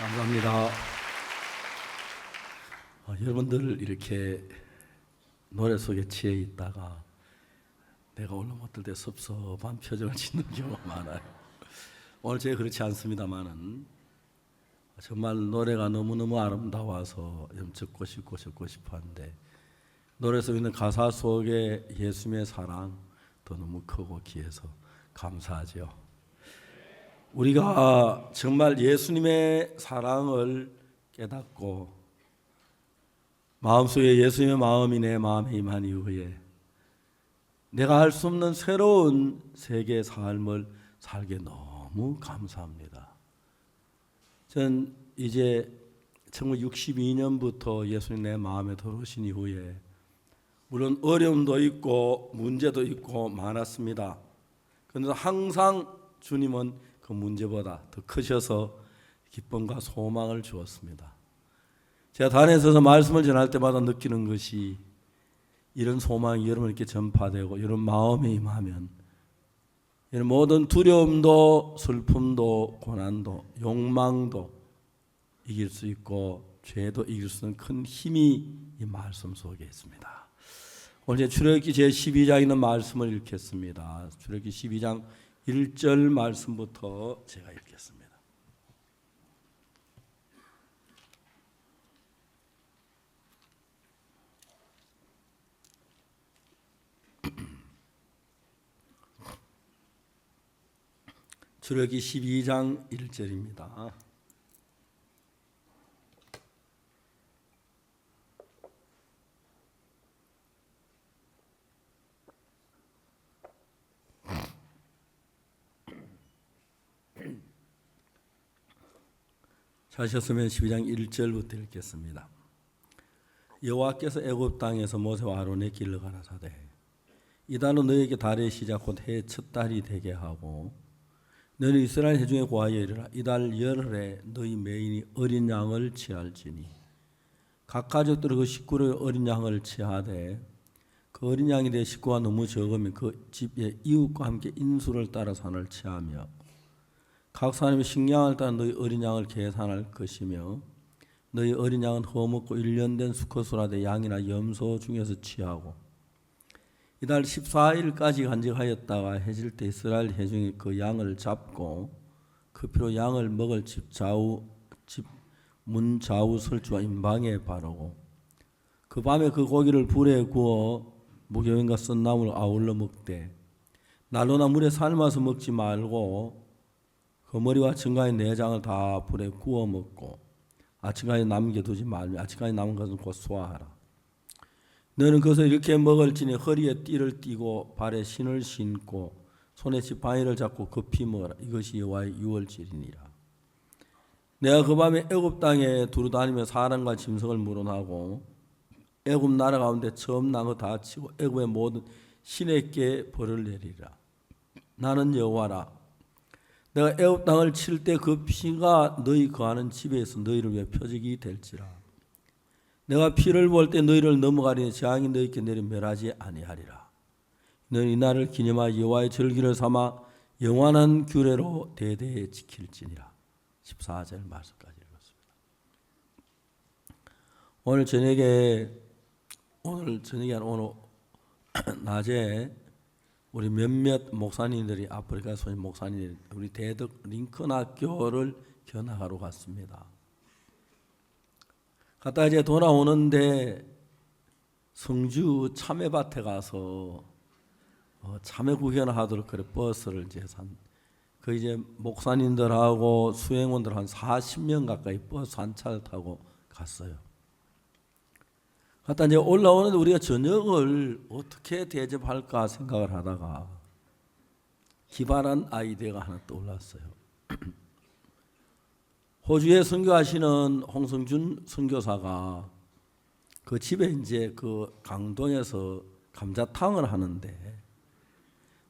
감사합니다. 여러분들 이렇게 노래 속에 취해 있다가 내가 올라 못들 때 섭섭한 표정을 짓는 경우가 많아요. 오늘 제가 그렇지 않습니다만은 정말 노래가 너무너무 아름다워서 듣고 싶고 듣고 싶어 하는데 노래 속에 있는 가사 속에 예수님의 사랑 더 너무 크고 귀해서 감사하죠. 우리가 정말 예수님의 사랑을 깨닫고 마음속에 예수님의 마음이 내 마음에 임한 이후에 내가 할 수 없는 새로운 세계의 삶을 살게 너무 감사합니다. 전 이제 1962년부터 예수님 내 마음에 들어오신 이후에 물론 어려움도 있고 문제도 있고 많았습니다. 그런데 항상 주님은 그 문제보다 더 크셔서 기쁨과 소망을 주었습니다. 제가 단에 서서 말씀을 전할 때마다 느끼는 것이 이런 소망이 여러분에게 전파되고 이런 마음에 임하면 이런 모든 두려움도 슬픔도 고난도 욕망도 이길 수 있고 죄도 이길 수 있는 큰 힘이 이 말씀 속에 있습니다. 오늘 출애굽기 제12장에 있는 말씀을 읽겠습니다. 출애굽기 12장 1절 말씀부터 제가 읽겠습니다. 출애굽기 12장 1절입니다. 하셨으면 12장 1절부터 읽겠습니다. 여호와께서 애굽 땅에서 모세와 아론의 길을 가라사대 이달은 너에게 달의 시작 곧 해의 첫 달이 되게 하고 너는 이스라엘 회중에 고하여 이르라 이달 열흘에 너희 매인이 어린 양을 취할지니 각 가족들은 그 식구를 어린 양을 취하되 그 어린 양이 내 식구가 너무 적으면 그 집의 이웃과 함께 인수를 따라 산을 취하며 각 사람이 식량을 따라 너희 어린 양을 계산할 것이며 너희 어린 양은 허먹고 1년 된 수컷으로 되 양이나 염소 중에서 취하고 이달 14일까지 간직하였다가 해질 때 이스라엘 회중이 그 양을 잡고 그 피로 양을 먹을 집 문 좌우 설주와 임방에 바르고 그 밤에 그 고기를 불에 구워 무교인과 썬나무를 아울러 먹되 난로나 물에 삶아서 먹지 말고 그 머리와 증가의 내장을 다 불에 구워 먹고 아침까지 남겨두지 말며 아침까지 남은 것은 곧 소화하라. 너는 그것을 이렇게 먹을지니 허리에 띠를 띠고 발에 신을 신고 손에 지팡이를 잡고 급히 먹어라. 이것이 여호와의 유월절이니라. 내가 그 밤에 애굽 땅에 두루다니며 사람과 짐승을 물어나고 애굽 나라 가운데 처음 난 거 다 치고 애굽의 모든 신에게 벌을 내리라. 나는 여호와라. 내가 애굽 땅을 칠 때 그 피가 너희 거하는 집에서 너희를 위해 표적이 될지라. 내가 피를 볼 때 너희를 넘어가리니 재앙이 너희께 내려 멸하지 아니하리라. 너는 이 날을 기념하여 여호와의 절기를 삼아 영원한 규례로 대대에 지킬지니라. 14절 말씀까지 읽었습니다. 오늘 저녁에 오늘 낮에 우리 몇몇 목사님들이 아프리카 소인 목사님들이 우리 대덕 링컨 학교를 견학하러 갔습니다. 갔다 이제 돌아오는데 성주 참외밭에 가서 참외 구경을 하도록 그래 버스를 이제 그 이제 목사님들하고 수행원들 한 40명 가까이 버스 한 차를 타고 갔어요. 갔다 이제 올라오는데 우리가 저녁을 어떻게 대접할까 생각을 하다가 기발한 아이디어가 하나 떠올랐어요. 호주에 선교하시는 홍성준 선교사가 그 집에 이제 그 강동에서 감자탕을 하는데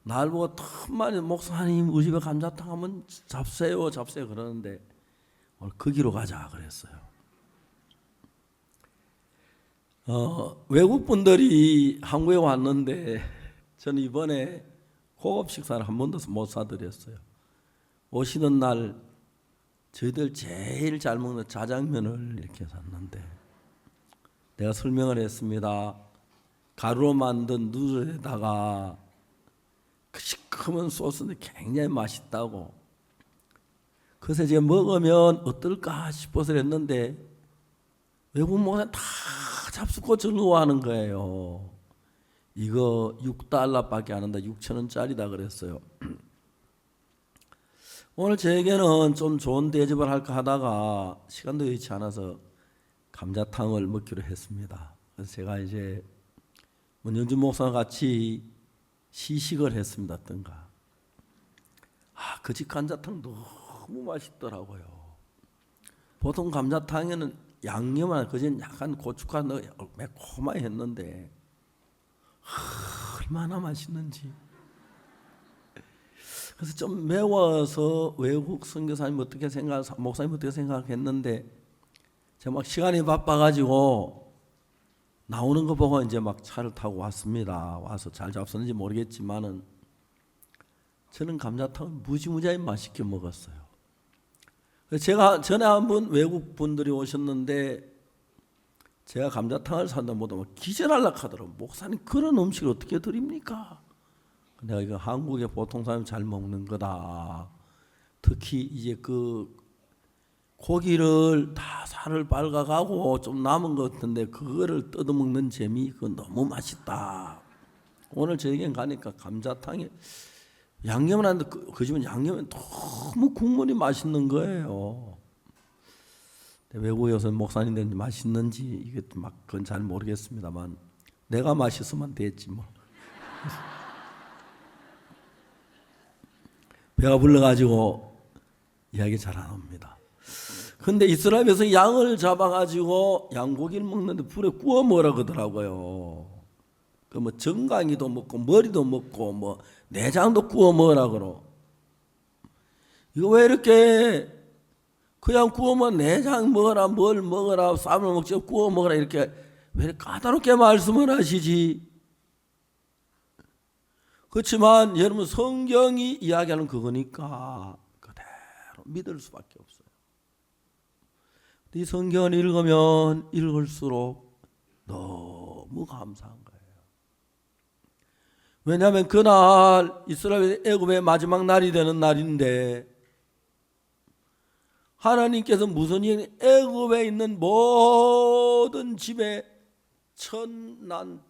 날 보고 틈만에 목사님 우리 집에 감자탕 하면 잡세요 그러는데 오늘 거기로 가자 그랬어요. 외국 분들이 한국에 왔는데 저는 이번에 고급 식사를 한 번도 못 사드렸어요. 오시는 날 저희들 제일 잘 먹는 자장면을 이렇게 샀는데 내가 설명을 했습니다. 가루로 만든 누들에다가 그 시커먼 소스는 굉장히 맛있다고. 그래서 제가 먹으면 어떨까 싶어서 했는데 외국 목사님 다 잡수고 즐거워하는 거예요. 이거 6달러밖에 안 한다. 6,000원짜리다 그랬어요. 오늘 저에게는 좀 좋은 대접을 할까 하다가 시간도 여의치 않아서 감자탕을 먹기로 했습니다. 그래서 제가 이제 문영준 목사와 같이 시식을 했습니다. 어떤가. 그 집 감자탕 너무 맛있더라고요. 보통 감자탕에는 양념을 그전 약간 고춧가루 넣어 매콤하게 했는데 얼마나 맛있는지. 그래서 좀 매워서 외국 선교사님 어떻게 목사님 어떻게 생각했는데 제가 막 시간이 바빠가지고 나오는 거 보고 이제 막 차를 타고 왔습니다. 와서 잘 잡섰는지 모르겠지만은 저는 감자탕을 무지무지하게 맛있게 먹었어요. 제가 전에 한번 외국 분들이 오셨는데 제가 감자탕을 산다 못하면 기절하려고 하더라고요. 목사님 그런 음식을 어떻게 드립니까? 내가 이거 한국의 보통 사람이 잘 먹는 거다. 특히 이제 그 고기를 다 살을 빨가가고 좀 남은 것 같은데 그거를 뜯어먹는 재미 그거 너무 맛있다. 오늘 저에겐 가니까 감자탕에 양념을 하는데 그 집은 양념이 너무 국물이 맛있는 거예요. 외국에 와서 목사님들 맛있는지 이게 막 그건 잘 모르겠습니다만 내가 맛있으면 됐지 뭐. 배가 불러가지고 이야기 잘 안 합니다. 근데 이스라엘에서 양을 잡아가지고 양고기를 먹는데 불에 구워 먹으라 그러더라고요. 그 뭐 정강이도 먹고 머리도 먹고 뭐 내장도 구워 먹으라 그러. 이거 왜 이렇게 그냥 구우면 내장 먹어라 뭘 먹어라 쌈을 먹지 구워 먹어라 이렇게 왜 까다롭게 말씀을 하시지? 그렇지만 여러분 성경이 이야기하는 그거니까 그대로 믿을 수밖에 없어요. 이 성경을 읽으면 읽을수록 너무 감사한 거예요. 왜냐하면 그날 이스라엘 애굽의 마지막 날이 되는 날인데 하나님께서 무슨 일 애굽에 있는 모든 집에 천난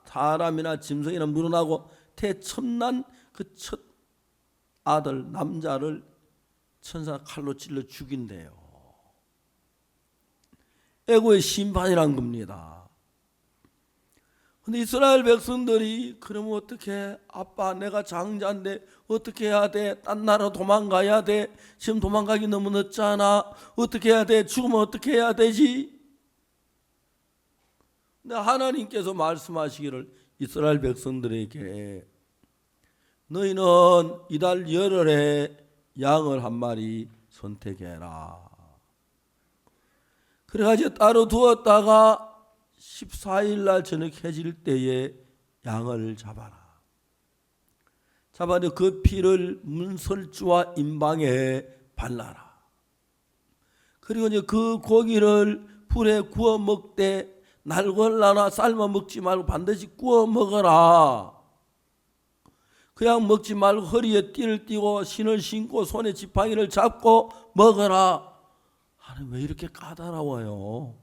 사람이나 짐승이나 물어나고 태천난 그 첫 아들 남자를 천사가 칼로 찔러 죽인대요. 애고의 심판이란 겁니다. 근데 이스라엘 백성들이 그러면 어떻게 아빠 내가 장자인데 어떻게 해야 돼? 딴 나라 도망가야 돼? 지금 도망가기 너무 늦잖아. 어떻게 해야 돼? 죽으면 어떻게 해야 되지? 근데 하나님께서 말씀하시기를 이스라엘 백성들에게 너희는 이달 열흘에 양을 한 마리 선택해라. 그래가지고 따로 두었다가 14일 날 저녁 해질 때에 양을 잡아라. 잡아서 그 피를 문설주와 임방에 발라라. 그리고 이제 그 고기를 불에 구워 먹되 날걸라나 삶아 먹지 말고 반드시 구워 먹어라. 그냥 먹지 말고 허리에 띠를 띠고 신을 신고 손에 지팡이를 잡고 먹어라. 아니 왜 이렇게 까다로워요?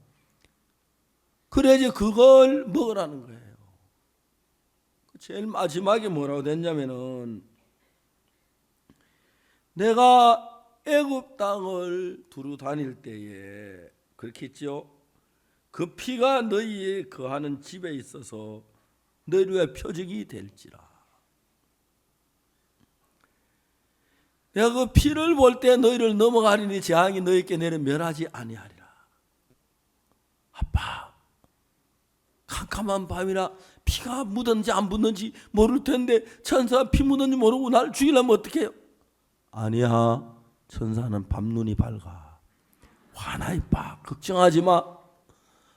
그래야지 그걸 먹으라는 거예요. 제일 마지막에 뭐라고 됐냐면은 내가 애굽 땅을 두루 다닐 때에 그렇게 했죠. 그 피가 너희의 거하는 집에 있어서 너희를 위해 표적이 될지라. 내가 그 피를 볼 때 너희를 넘어가리니 재앙이 너희에게 내려 멸하지 아니하리라. 아빠 캄캄한 밤이라 피가 묻었는지 안 묻는지 모를 텐데 천사가 피 묻었는지 모르고 나를 죽이려면 어떻게 해요? 아니야 천사는 밤눈이 밝아. 화나이 빠 걱정하지 마.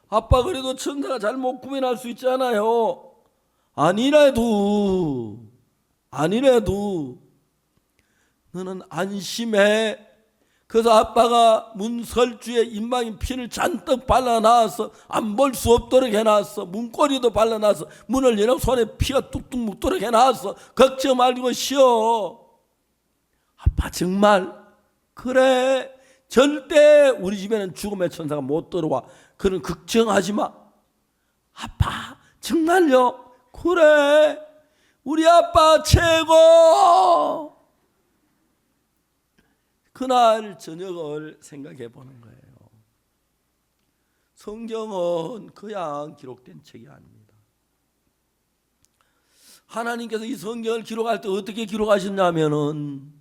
아빠 그래도 천사가 잘못 구별할 수 있잖아요. 아니래도 너는 안심해. 그래서 아빠가 문설주에 인방에 피를 잔뜩 발라놔서 안 볼 수 없도록 해놨어. 문고리도 발라놔서 문을 열어 손에 피가 뚝뚝 묻도록 해놨어. 걱정 말고 쉬어. 아빠 정말 그래. 절대 우리 집에는 죽음의 천사가 못 들어와. 그런 걱정하지 마. 아빠 정말요? 그래. 우리 아빠 최고. 그날 저녁을 생각해 보는 거예요. 성경은 그냥 기록된 책이 아닙니다. 하나님께서 이 성경을 기록할 때 어떻게 기록하셨냐면은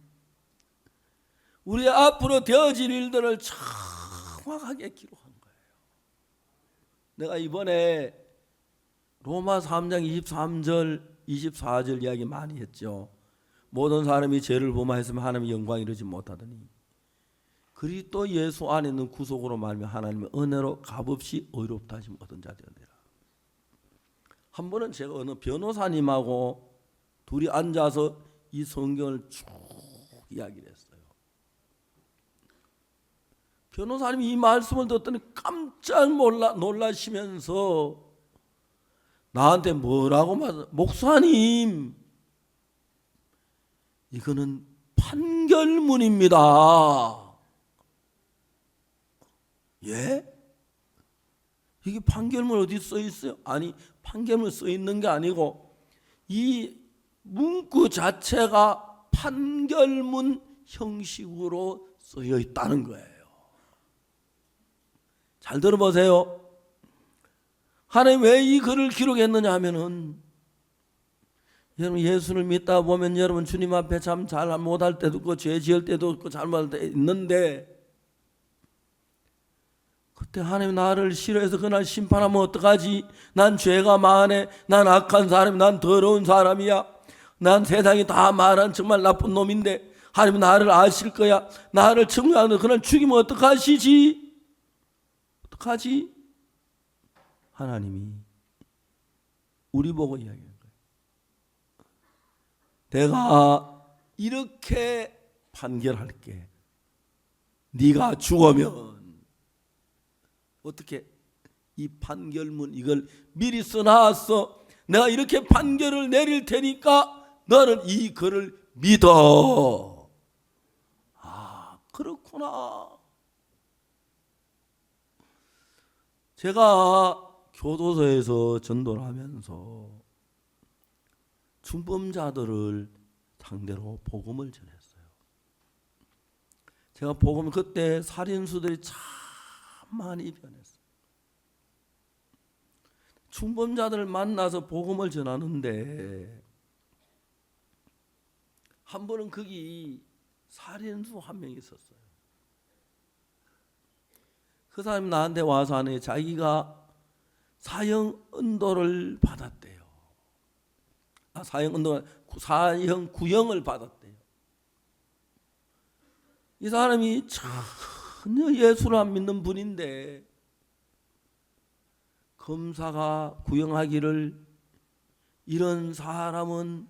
우리 앞으로 되어질 일들을 정확하게 기록한 거예요. 내가 이번에 로마 3장 23절 24절 이야기 많이 했죠. 모든 사람이 죄를 범하였으면 하나님의 영광을 이루지 못하더니 그리스도 예수 안에 있는 구속으로 말미암아 하나님의 은혜로 값없이 의롭다 하심 얻은 자 되었느니라. 한 번은 제가 어느 변호사님하고 둘이 앉아서 이 성경을 쭉 이야기를 했어요. 변호사님이 이 말씀을 듣더니 깜짝 놀라시면서 나한테 뭐라고 말하냐. 목사님, 이거는 판결문입니다. 예? 이게 판결문 어디 써 있어요? 아니, 판결문 써 있는 게 아니고 이 문구 자체가 판결문 형식으로 쓰여 있다는 거예요. 잘 들어보세요. 하나님 왜 이 글을 기록했느냐 하면은 여러분 예수를 믿다 보면 여러분 주님 앞에 참 잘 못할 때도 있고 죄 지을 때도 있고 잘못할 때 있는데 그때 하나님 나를 싫어해서 그날 심판하면 어떡하지? 난 죄가 많네. 난 악한 사람이, 난 더러운 사람이야. 난 세상이 다 말한 정말 나쁜 놈인데 하나님 나를 아실 거야. 나를 청구하는 그날 죽이면 어떡하시지? 어떡하지? 하나님이 우리 보고 이야기하는 거예요. 내가 이렇게 판결할게. 네가 죽으면 어떻게 이 판결문 이걸 미리 써놨어. 내가 이렇게 판결을 내릴 테니까 너는 이 글을 믿어. 아, 그렇구나. 제가 교도소에서 전도를 하면서 중범자들을 상대로 복음을 전했어요. 제가 복음을 그때 살인수들이 참 많이 변했어요. 중범자들을 만나서 복음을 전하는데 한 번은 거기 살인수 한 명이 있었어요. 그 사람이 나한테 와서 하네. 자기가 사형 은도를 받았대요. 사형 구형을 받았대요. 이 사람이 전혀 예수를 안 믿는 분인데 검사가 구형하기를 이런 사람은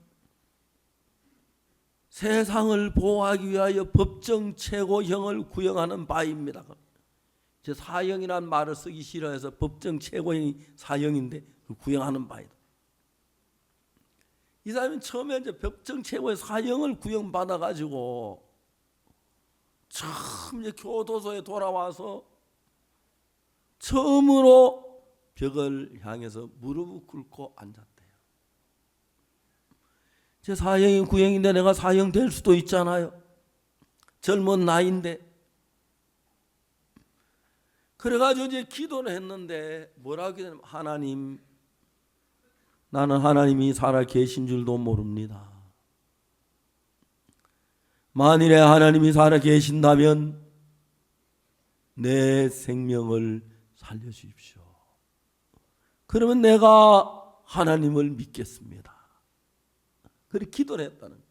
세상을 보호하기 위하여 법정 최고형을 구형하는 바입니다. 제 사형이라는 말을 쓰기 싫어해서 법정 최고형이 사형인데 구형하는 바이다. 이 사람이 처음에 이제 법정 최고의 사형을 구형받아 가지고 처음 이제 교도소에 돌아와서 처음으로 벽을 향해서 무릎을 꿇고 앉았대요. 제 사형이 구형인데 내가 사형 될 수도 있잖아요. 젊은 나이인데. 그래가지고 이제 기도를 했는데 뭐라고 기도했냐면 하나님, 나는 하나님이 살아 계신 줄도 모릅니다. 만일에 하나님이 살아 계신다면 내 생명을 살려주십시오. 그러면 내가 하나님을 믿겠습니다. 그렇게 기도를 했다는 거예요.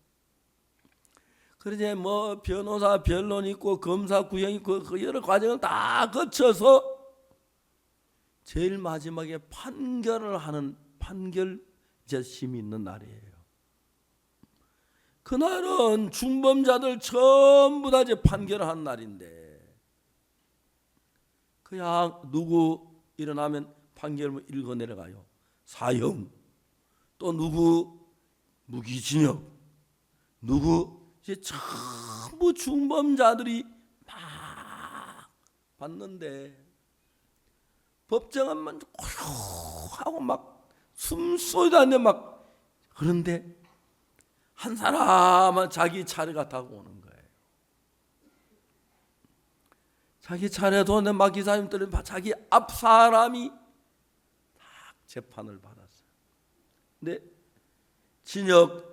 그러지 뭐 변호사 변론 있고 검사 구형 있고 그 여러 과정을 다 거쳐서 제일 마지막에 판결을 하는 판결 재심이 있는 날이에요. 그날은 중범자들 전부 다 이제 판결한 날인데, 그냥 누구 일어나면 판결문 읽어 내려가요. 사형. 또 누구 무기징역. 누구 이제 전부 중범자들이 막 봤는데, 법정은 고요하고 막 숨소리도 막, 그런데 한 사람은 자기 차례가 다가오는 거예요. 자기 차례도 막 기사님들은 자기 앞 사람이 딱 재판을 받았어요. 근데 징역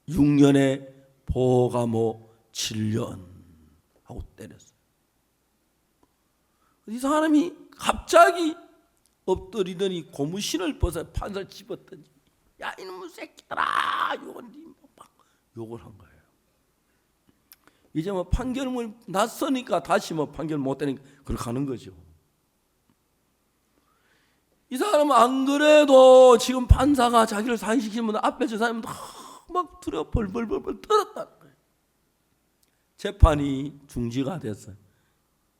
6년에 보감호 7년 하고 때렸어요. 이 사람이 갑자기 엎드리더니 고무신을 벗어 판사를 집었더니, 야 이놈의 새끼들아, 막 욕을 한 거예요. 이제 뭐 판결을 났으니까 다시 뭐 판결 못 되니까 그렇게 하는 거죠. 이 사람은 안 그래도 지금 판사가 자기를 사형시키면 앞에 저 사람은 막 두려워 벌벌벌 떨었다는 거예요. 재판이 중지가 됐어요.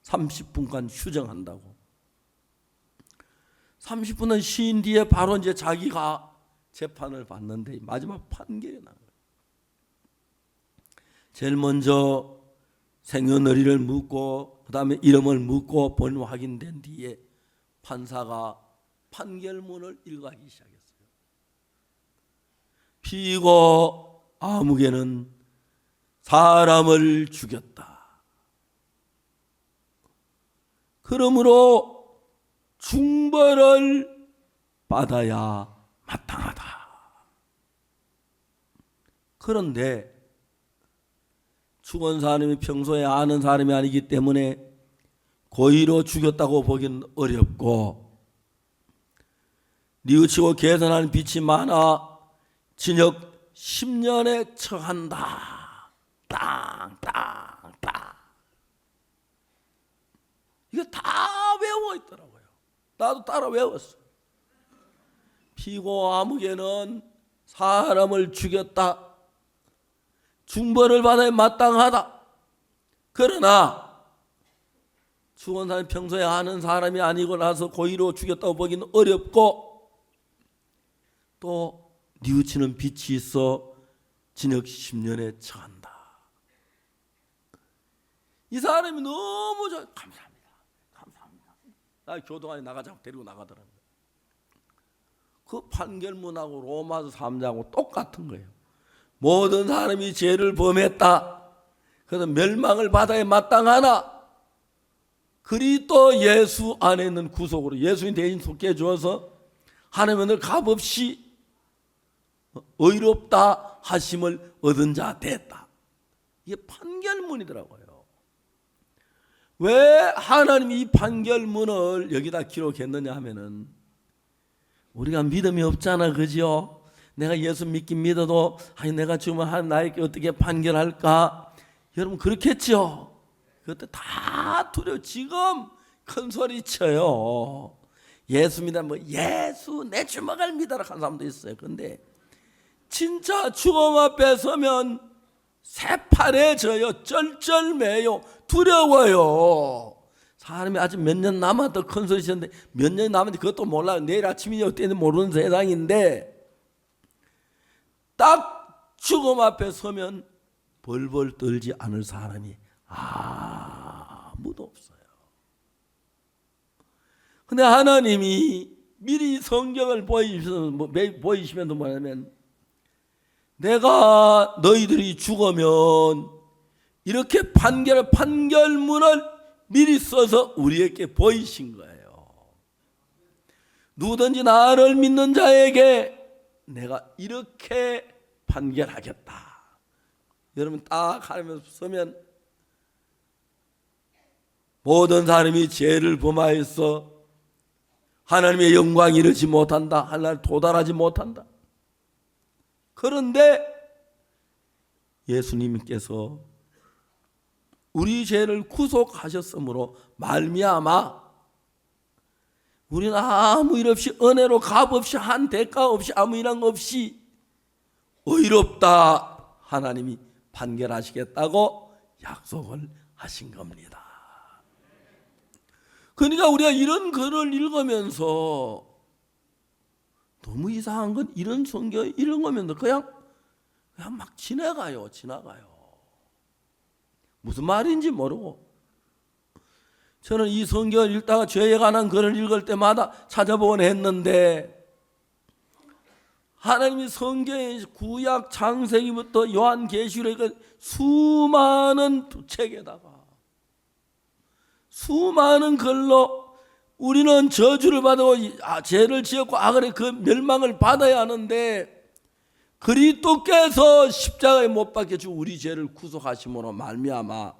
30분간 휴정한다고. 30분은 쉰 뒤에 바로 이제 자기가 재판을 받는데 마지막 판결이 난 거예요. 제일 먼저 생년월일을 묻고 그 다음에 이름을 묻고 번호 확인된 뒤에 판사가 판결문을 읽어가기 시작했어요. 피고 아무개는 사람을 죽였다. 그러므로 중벌을 받아야 마땅하다. 그런데 죽은 사람이 평소에 아는 사람이 아니기 때문에 고의로 죽였다고 보기는 어렵고, 뉘우치고 개선하는 빛이 많아 징역 10년에 처한다. 땅땅땅. 이거 다 외워 있더라고요. 나도 따라 외웠어. 피고 아무개는 사람을 죽였다. 중벌을 받아야 마땅하다. 그러나 죽은 사람이 평소에 아는 사람이 아니고 나서 고의로 죽였다고 보기는 어렵고, 또 뉘우치는 빛이 있어 징역 10년에 처한다. 이 사람이 너무 감사합니다. 감사합니다. 나 교도관이 나가자고 데리고 나가더라고요. 그 판결문하고 로마서 3장하고 똑같은 거예요. 모든 사람이 죄를 범했다. 그래서 멸망을 받아야 마땅하나 그리스도 예수 안에 있는 구속으로 예수님 대신 속해 주어서 하나님을 값없이 의롭다 하심을 얻은 자 됐다. 이게 판결문이더라고요. 왜 하나님이 이 판결문을 여기다 기록했느냐 하면은, 우리가 믿음이 없잖아, 그죠? 내가 예수 믿긴 믿어도 내가 죽으면 나에게 어떻게 판결할까? 여러분 그렇겠죠? 그것도 다 두려워. 지금 큰 소리 쳐요. 예수 믿어, 뭐 예수 내 주먹을 믿어라 하는 사람도 있어요. 근데 진짜 죽음 앞에 서면 새파래져요. 쩔쩔매요. 두려워요. 사람이 아직 몇 년 남았다 큰 소리 치는데, 몇 년 남았는데 그것도 몰라요. 내일 아침이 어떻게 되는지 모르는 세상인데, 딱 죽음 앞에 서면 벌벌 떨지 않을 사람이 아무도 없어요. 근데 하나님이 미리 성경을 보이시면서 뭐냐면, 내가 너희들이 죽으면 이렇게 판결문을 미리 써서 우리에게 보이신 거예요. 누구든지 나를 믿는 자에게 내가 이렇게 판결하겠다. 여러분 딱 하면서 쓰면, 모든 사람이 죄를 범하여서 하나님의 영광이 이르지 못한다. 하나님 도달하지 못한다. 그런데 예수님께서 우리 죄를 구속하셨으므로 말미암아 우리는 아무 일 없이 은혜로 값 없이 한 대가 없이 아무 일한 없이 의롭다 하나님이 판결하시겠다고 약속을 하신 겁니다. 그러니까 우리가 이런 글을 읽으면서 너무 이상한 건 이런 성경 읽으면서 그냥 막 지나가요. 무슨 말인지 모르고. 저는 이 성경을 읽다가 죄에 관한 글을 읽을 때마다 찾아보곤 했는데 하나님이 성경의 구약 창세기부터 요한계시록 수많은 책에다가 수많은 글로 우리는 저주를 받고 죄를 지었고 악을 그 멸망을 받아야 하는데 그리스도께서 십자가에 못 박혀 주고 우리 죄를 구속하심으로 말미암아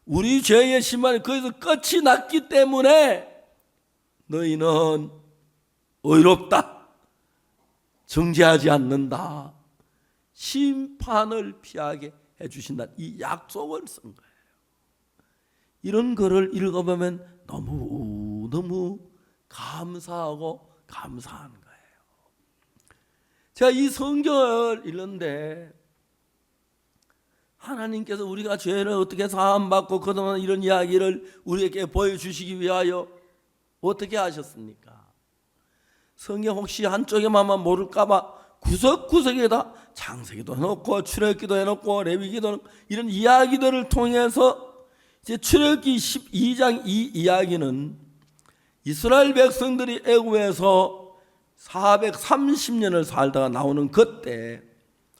우리 죄의 심판이 거기서 끝이 났기 때문에 너희는 의롭다, 정죄하지 않는다, 심판을 피하게 해주신다, 이 약속을 쓴 거예요. 이런 글을 읽어보면 너무 감사하고 감사한 거예요. 제가 이 성경을 읽는데 하나님께서 우리가 죄를 어떻게 사함받고 그동안 이런 이야기를 우리에게 보여주시기 위하여 어떻게 하셨습니까? 성경 혹시 한쪽에만 모를까봐 구석구석에다 창세기도 해놓고 출애굽기도 해놓고 레위기도 해놓고 이런 이야기들을 통해서 이제 출애굽기 12장 이 이야기는 이스라엘 백성들이 애굽에서 430년을 살다가 나오는 그때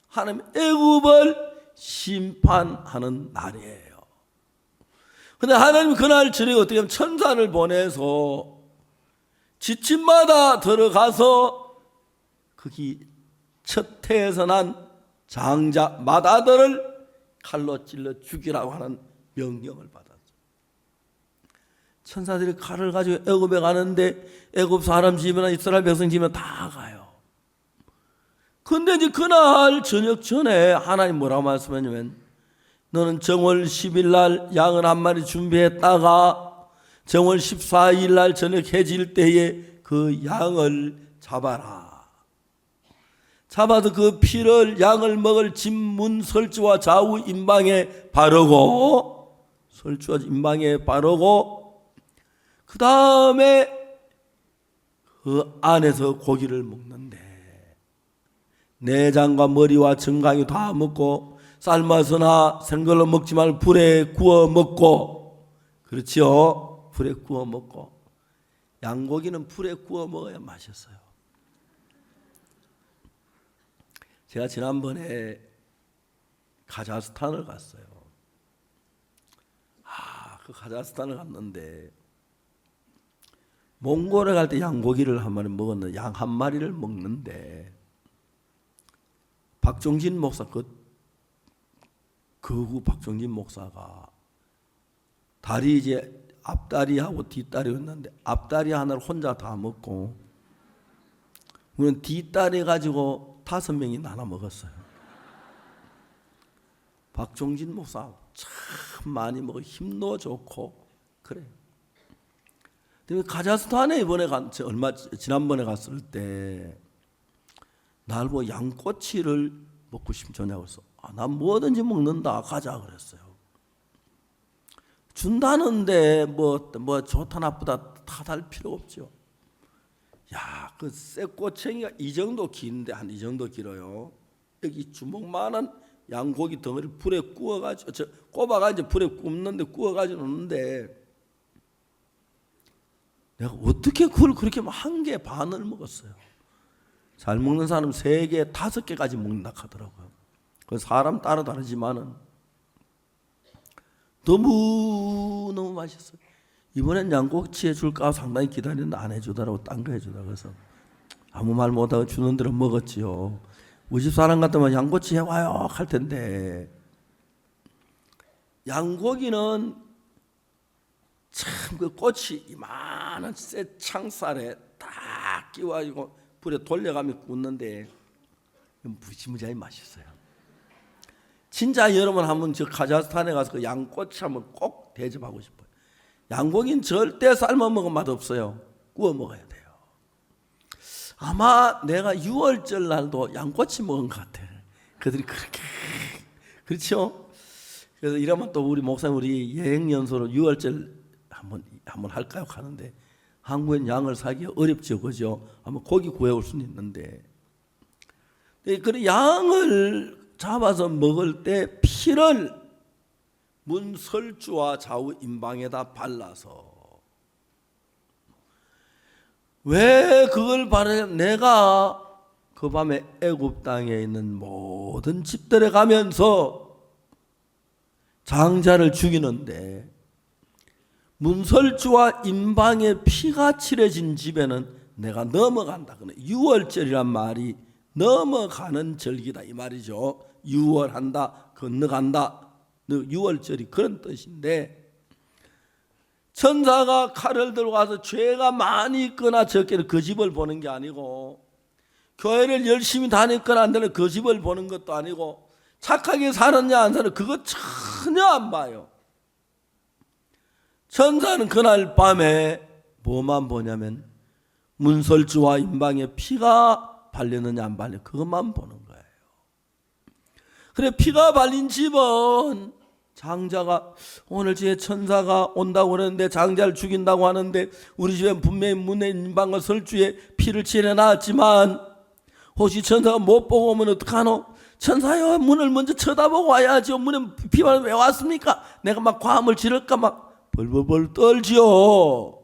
하나님 애굽을 심판하는 날이에요. 그런데 하나님 그날 저녁에 어떻게 하면 천사를 보내서 지침마다 들어가서 거기 첫 해에서 난 장자 맏아들을 칼로 찔러 죽이라고 하는 명령을 받았죠. 천사들이 칼을 가지고 애굽에 가는데 애굽 사람 집이나 이스라엘 백성 집이나 다 가요. 근데 이제 그날 저녁 전에 하나님 뭐라고 말씀했냐면 너는 정월 10일 날 양을 한 마리 준비했다가 정월 14일 날 저녁 해질 때에 그 양을 잡아라. 잡아서 그 피를 양을 먹을 집 문 설주와 좌우 임방에 바르고 설주와 임방에 바르고 그 다음에 그 안에서 고기를 먹는데 내장과 머리와 정강이 다 먹고 삶아서나 생걸로 먹지 말고 불에 구워 먹고, 그렇지요? 불에 구워 먹고. 양고기는 불에 구워 먹어야 맛있어요. 제가 지난번에 카자흐스탄을 갔어요. 그 카자흐스탄을 갔는데 몽골에 갈 때 양고기를 한 마리 먹었는데 양 한 마리를 먹는데 박종진 목사 그 박종진 목사가 다리 이제 앞다리하고 뒷다리였는데 앞다리 하나를 혼자 다 먹고 우리는 뒷다리 가지고 5명이 나눠 먹었어요. 박종진 목사 참 많이 먹어 힘도 좋고 그래. 카자흐스탄에 이번에 지난번에 갔을 때 날 보고 양꼬치를 먹고 싶냐고 해서 난 뭐든지 먹는다 가자 그랬어요. 준다는데 뭐 좋다 나쁘다 탓할 필요 없죠. 야, 그 쇠꼬챙이가 이 정도 긴데 한 이 정도 길어요. 여기 주먹만한 양고기 덩어리를 불에 구워가지고 꼽아가지고 불에 굽는데 구워가지고 놓는데 내가 어떻게 그걸 그렇게 한 개 반을 먹었어요. 잘 먹는 사람 3개, 5개까지 먹는다 하더라고요. 그 사람 따라 다르지만은 너무 맛있어요. 이번엔 양꼬치 해줄까 상당히 기다렸는데 안 해주더라고. 딴 거 해주더라고. 그래서 아무 말 못하고 주는 대로 먹었지요. 우리 집 사람 같으면 양꼬치 해와요 할 텐데 양고기는 참 그 꽃이 이만한 쇠 창살에 딱 끼워가지고 불에 돌려가며 굽는데 무지무지하게 맛있어요. 진짜 여러분 한번 저 카자흐스탄에 가서 그 양꼬치 한번 꼭 대접하고 싶어요. 양고기는 절대 삶아 먹으면 맛없어요. 구워 먹어야 돼요. 아마 내가 6월절 날도 양꼬치 먹은 것 같아. 그들이 그렇게 그렇죠? 그래서 이러면 또 우리 목사님 우리 여행 연수로 6월절 한번 할까요? 하는데 한국엔 양을 사기 어렵죠, 그죠? 한번 고기 구해올 수는 있는데, 그 양을 잡아서 먹을 때 피를 문설주와 좌우 임방에다 발라서, 왜 그걸 바르냐면 내가 그 밤에 애굽 땅에 있는 모든 집들에 가면서 장자를 죽이는데 문설주와 임방에 피가 칠해진 집에는 내가 넘어간다. 6월절이란 말이 넘어가는 절기다 이 말이죠. 6월한다, 건너간다. 6월절이 그런 뜻인데, 천사가 칼을 들고 와서 죄가 많이 있거나 적게는 그 집을 보는 게 아니고, 교회를 열심히 다녔거나 안 되는 그 집을 보는 것도 아니고, 착하게 살았냐 안 살았냐 그거 전혀 안 봐요. 천사는 그날 밤에 뭐만 보냐면 문설주와 임방에 피가 발렸느냐 안 발렸느냐 그것만 보는 거예요. 그래, 피가 발린 집은 장자가, 오늘 집에 천사가 온다고 그러는데 장자를 죽인다고 하는데 우리 집에 분명히 문에 임방과 설주에 피를 칠해놨지만 혹시 천사가 못 보고 오면 어떡하노? 천사요, 문을 먼저 쳐다보고 와야죠. 문에 피가 왜 왔습니까? 내가 막 과음을 지를까 막 벌벌벌 떨지요.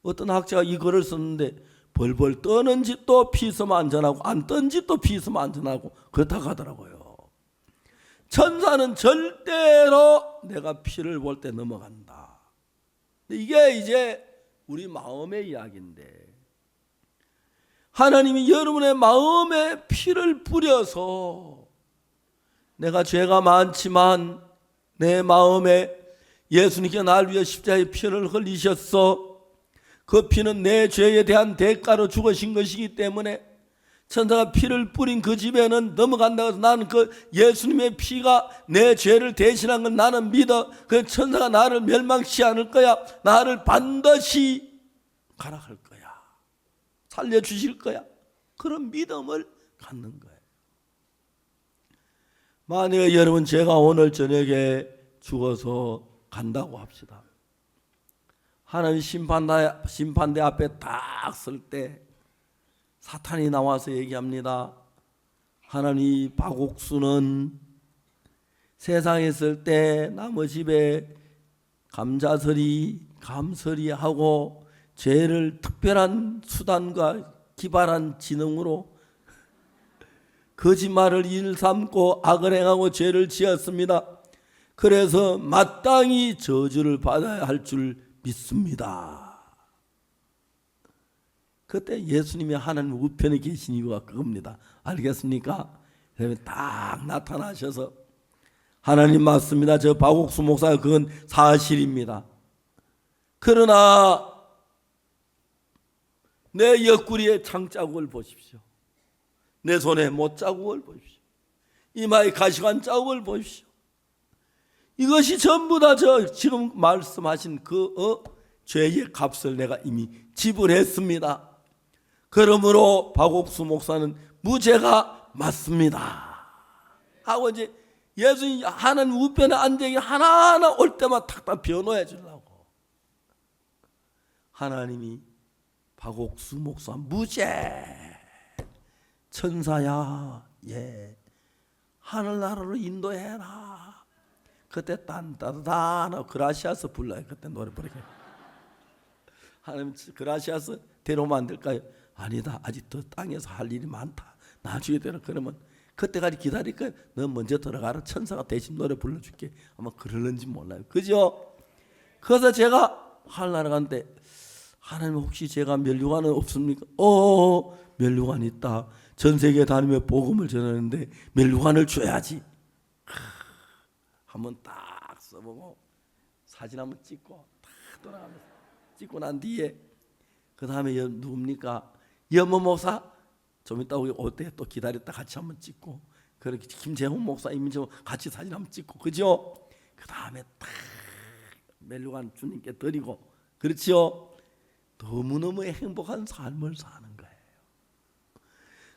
어떤 학자가 이 글을 썼는데 벌벌 떠는 집도 피 있으면 안전하고 안 떤 집도 피 있으면 안전하고 그렇다고 하더라고요. 천사는 절대로 내가 피를 볼 때 넘어간다. 이게 이제 우리 마음의 이야기인데, 하나님이 여러분의 마음에 피를 뿌려서 내가 죄가 많지만 내 마음에 예수님께 날 위해 십자가의 피를 흘리셨어. 그 피는 내 죄에 대한 대가로 죽으신 것이기 때문에 천사가 피를 뿌린 그 집에는 넘어간다고 해서 나는 그 예수님의 피가 내 죄를 대신한 건 나는 믿어. 그 천사가 나를 멸망치 않을 거야. 나를 반드시 가락할 거야. 살려주실 거야. 그런 믿음을 갖는 거예요. 만약에 여러분 제가 오늘 저녁에 죽어서 간다고 합시다. 하나님 심판대 앞에 딱 설 때 사탄이 나와서 얘기합니다. 하나님, 박옥수는 세상에 있을 때 나무 집에 감설이하고 죄를 특별한 수단과 기발한 지능으로 거짓말을 일삼고 악을 행하고 죄를 지었습니다. 그래서 마땅히 저주를 받아야 할 줄 믿습니다. 그때 예수님이 하나님 우편에 계신 이유가 그겁니다. 알겠습니까? 그러면 딱 나타나셔서 하나님 맞습니다. 저 박옥수 목사가 그건 사실입니다. 그러나 내 옆구리에 창자국을 보십시오. 내 손에 못자국을 보십시오. 이마에 가시관 자국을 보십시오. 이것이 전부 다 저 지금 말씀하신 그 죄의 값을 내가 이미 지불했습니다. 그러므로 박옥수 목사는 무죄가 맞습니다 하고 이제 예수님 하나님 우편에 앉아있는 하나하나 올 때마다 탁탁 변호해 주려고 하나님이 박옥수 목사 무죄, 천사야, 예, 하늘나라로 인도해라. 그때 딴따다다나 그라시아스 불러요. 그때 노래 부르게. 하나님 그라시아스 데려오면 안 될까요? 아니다. 아직 더 땅에서 할 일이 많다. 나중에 되라. 그러면 그때까지 기다릴 거야. 너 먼저 들어가라. 천사가 대신 노래 불러줄게. 아마 그럴는지 몰라요. 그죠? 그래서 제가 하늘나라 갔는데 하나님 혹시 제가 면류관은 없습니까? 면류관 있다. 전 세계 다니며 복음을 전하는데 면류관을 줘야지. 한번 딱 써보고 사진 한번 찍고 딱 돌아가면서 찍고 난 뒤에 그 다음에 누굽니까? 염모 목사 좀 이따 올 때 또 기다렸다 같이 한번 찍고 그렇게 김재홍 목사 이민정 같이 사진 한번 찍고 그죠? 그 다음에 딱 멜루관 주님께 드리고 그렇지요? 너무너무 행복한 삶을 사는 거예요.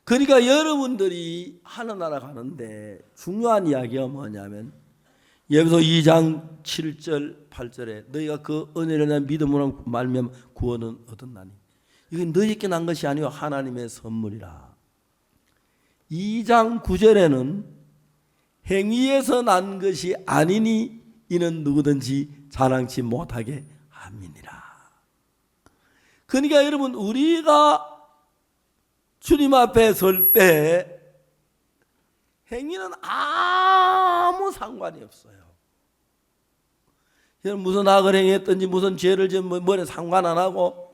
그러니까 여러분들이 하늘나라 가는데 중요한 이야기가 뭐냐면 예배소 2장 7절 8절에 너희가 그 은혜를 내 믿음으로 말미암아 구원은 얻었나니 이건 너희에게 난 것이 아니요 하나님의 선물이라. 2장 9절에는 행위에서 난 것이 아니니 이는 누구든지 자랑치 못하게 함이니라. 그러니까 여러분 우리가 주님 앞에 설 때 행위는 아무 상관이 없어요. 여러분 무슨 악을 행했든지 무슨 죄를 지으면 뭐래 상관 안 하고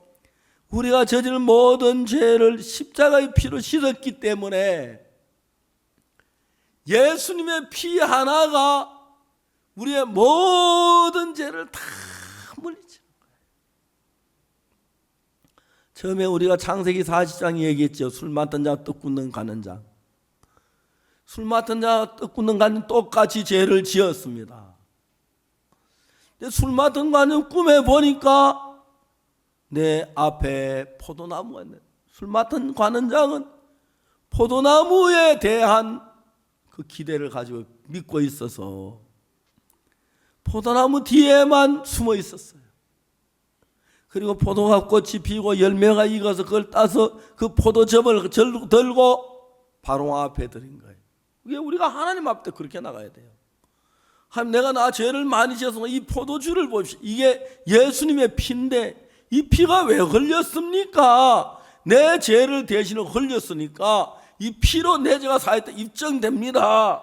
우리가 저지른 모든 죄를 십자가의 피로 씻었기 때문에 예수님의 피 하나가 우리의 모든 죄를 다 물리치는 거예요. 처음에 우리가 창세기 40장에 얘기했죠. 술 맡은 자 떡 굽는 가는 자. 술 맡은 자 떡 굽는 가는 똑같이 죄를 지었습니다. 근데 술 맡은 가는 꿈에 보니까 내 앞에 포도나무가 있네. 술 맡은 가는 자는 포도나무에 대한 그 기대를 가지고 믿고 있어서 포도나무 뒤에만 숨어 있었어요. 그리고 포도가 꽃이 피고 열매가 익어서 그걸 따서 그 포도즙을 들고 바로 앞에 드린 거예요. 이게 우리가 하나님 앞에 그렇게 나가야 돼요. 하나님 내가 나 죄를 많이 지어서 이 포도주를 보십시오. 이게 예수님의 피인데 이 피가 왜 흘렸습니까? 내 죄를 대신에 흘렸으니까 이 피로 내 죄가 사했다 입증됩니다.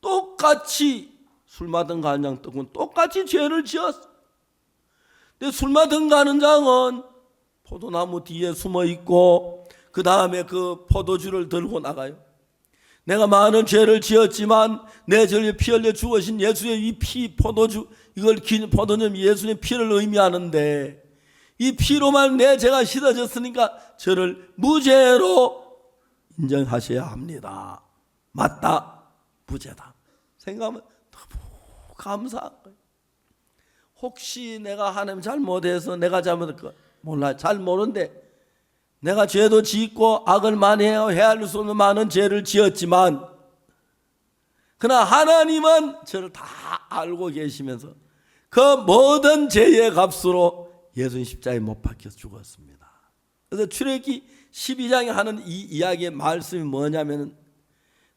똑같이 술 맡은 간장 떡은 똑같이 죄를 지었어. 근데 술 맡은 가는 장은 포도나무 뒤에 숨어 있고 그 다음에 그 포도주를 들고 나가요. 내가 많은 죄를 지었지만 내 죄를 피 흘려 죽으신 예수의 이 피 포도주 이걸 포도즙 예수의 피를 의미하는데 이 피로만 내 죄가 씻어졌으니까 저를 무죄로 인정하셔야 합니다. 맞다. 무죄다. 생각하면 너무 감사한 거예요. 혹시 내가 하나님 잘못해서 내가 잘못했고 몰라 잘 모르는데 내가 죄도 짓고 악을 많이 헤아릴 수 없는 많은 죄를 지었지만 그러나 하나님은 저를 다 알고 계시면서 그 모든 죄의 값으로 예수님 십자가에 못 박혀 죽었습니다. 그래서 출애굽기 12장에 하는 이 이야기의 말씀이 뭐냐면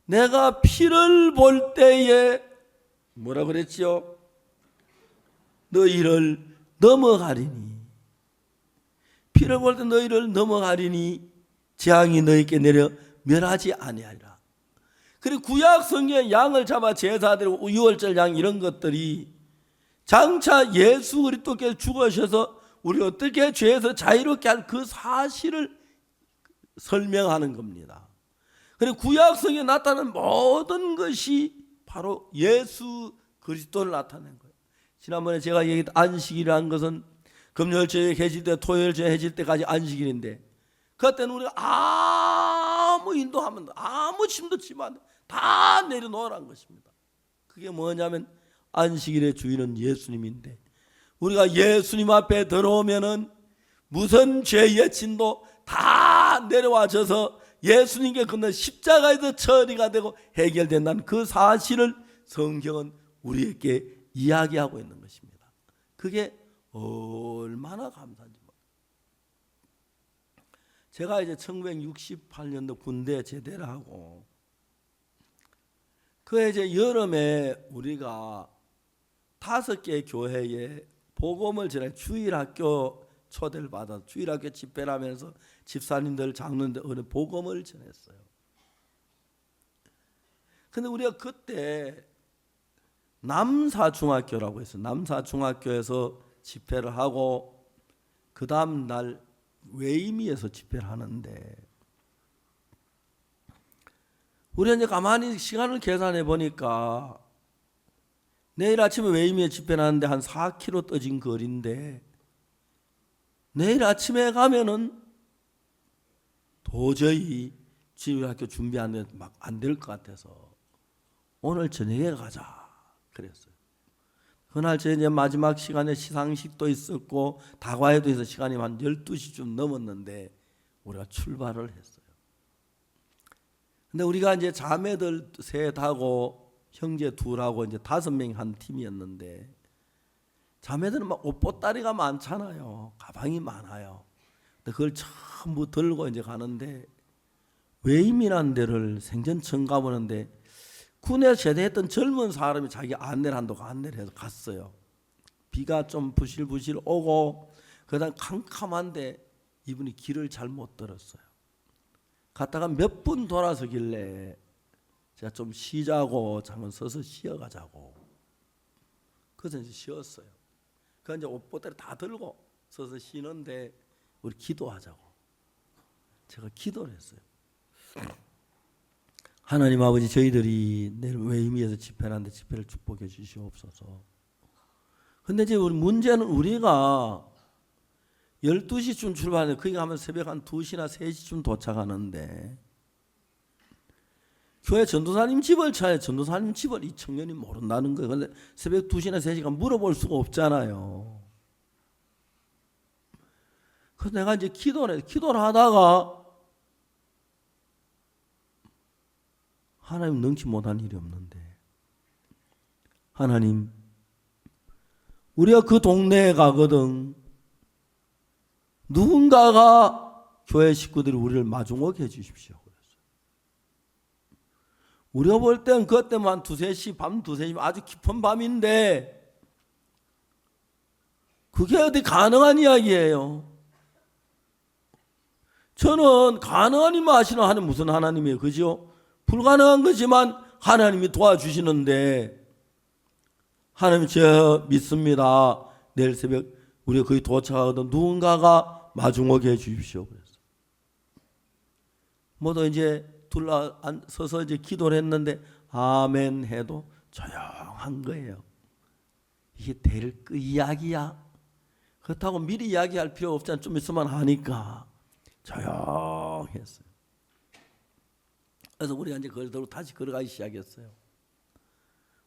내가 피를 볼 때에 뭐라 그랬지요? 너희를 넘어가리니 피를 볼 때 너희를 넘어가리니 재앙이 너희께 내려 멸하지 아니하리라. 그리고 구약 성경에 양을 잡아 제사드리고 유월절 양 이런 것들이 장차 예수 그리스도께서 죽으셔서 우리 어떻게 죄에서 자유롭게 할 그 사실을 설명하는 겁니다. 그리고 구약 성경에 나타나는 모든 것이 바로 예수 그리스도를 나타낸 거예요. 지난번에 제가 얘기했던 안식일이라는 것은 금요일째 해질 때 토요일째 해질 때까지 안식일인데 그때는 우리가 아무 인도하면 아무 짐도 지면 다 내려놓으라는 것입니다. 그게 뭐냐면 안식일의 주인은 예수님인데 우리가 예수님 앞에 들어오면은 무슨 죄의 진도 다 내려와져서 예수님께 건너 십자가에서 처리가 되고 해결된다는 그 사실을 성경은 우리에게 이야기하고 있는 것입니다. 그게 얼마나 감사한지 몰라요. 제가 이제 1968년도 군대 제대를 하고 그 이제 여름에 우리가 5개 교회에 복음을 전해 주일학교 초대를 받아서 주일학교 집회를 하면서 집사님들 장로님들 어느 복음을 전했어요. 근데 우리가 그때 남사중학교라고 했어요. 남사중학교에서 집회를 하고 그 다음 날 외임이에서 집회를 하는데 우리가 이제 가만히 시간을 계산해 보니까 내일 아침에 외임이에 집회를 하는데 한 4km 떠진 거리인데 내일 아침에 가면은 도저히 주일학교 준비하는 막 안 될 것 같아서 오늘 저녁에 가자 그랬어요. 그날 이제 마지막 시간에 시상식도 있었고 다과회도 있어서 시간이 한 12시쯤 넘었는데 우리가 출발을 했어요. 근데 우리가 이제 자매들 셋하고 형제 둘하고 이제 5명이 한 팀이었는데, 자매들은 막 옷보따리가 많잖아요. 가방이 많아요. 근데 그걸 전부 들고 이제 가는데, 외임이라는 데를 생전 처음 가보는데, 군에 제대했던 젊은 사람이 자기 안내를 한다고 안내를 해서 갔어요. 비가 좀 부실부실 오고 그다음 캄캄한데 이분이 길을 잘못 들었어요. 갔다가 몇 분 돌아서길래 제가 좀 쉬자고, 잠깐 서서 쉬어가자고. 그래서 이제 쉬었어요. 그래서 이제 옷보따리 다 들고 서서 쉬는데 우리 기도하자고. 제가 기도를 했어요. 하나님 아버지, 저희들이 내일 외임위에서 집회하는데 집회를 축복해 주시옵소서. 근데 이제 우리 문제는 우리가 12시쯤 출발하는데 거기 가면 새벽 한 2시나 3시쯤 도착하는데, 교회 전도사님 집을 찾아야 전도사님 집을 이 청년이 모른다는 거예요. 근데 새벽 2시나 3시간 물어볼 수가 없잖아요. 그래서 내가 이제 기도를 하다가 하나님 능치 못한 일이 없는데, 하나님, 우리가 그 동네에 가거든 누군가가 교회 식구들이 우리를 마중오게 해주십시오. 우리가 볼 땐 그때만 2-3시, 밤 2-3시 아주 깊은 밤인데 그게 어디 가능한 이야기예요? 저는 가능한 일만 하시는 하나님, 무슨 하나님이에요? 그죠? 불가능한 거지만 하나님이 도와주시는데, 하나님 저 믿습니다. 내일 새벽 우리가 거기 도착하거든 누군가가 마중오게 해주십시오. 그래서 모두 이제 서서 이제 기도를 했는데 아멘 해도 조용한 거예요. 이게 될 그 이야기야? 그렇다고 미리 이야기할 필요 없잖아. 좀 있으면 하니까 조용했어요. 그래서 우리가 이제 그걸 다시 걸어가기 시작했어요.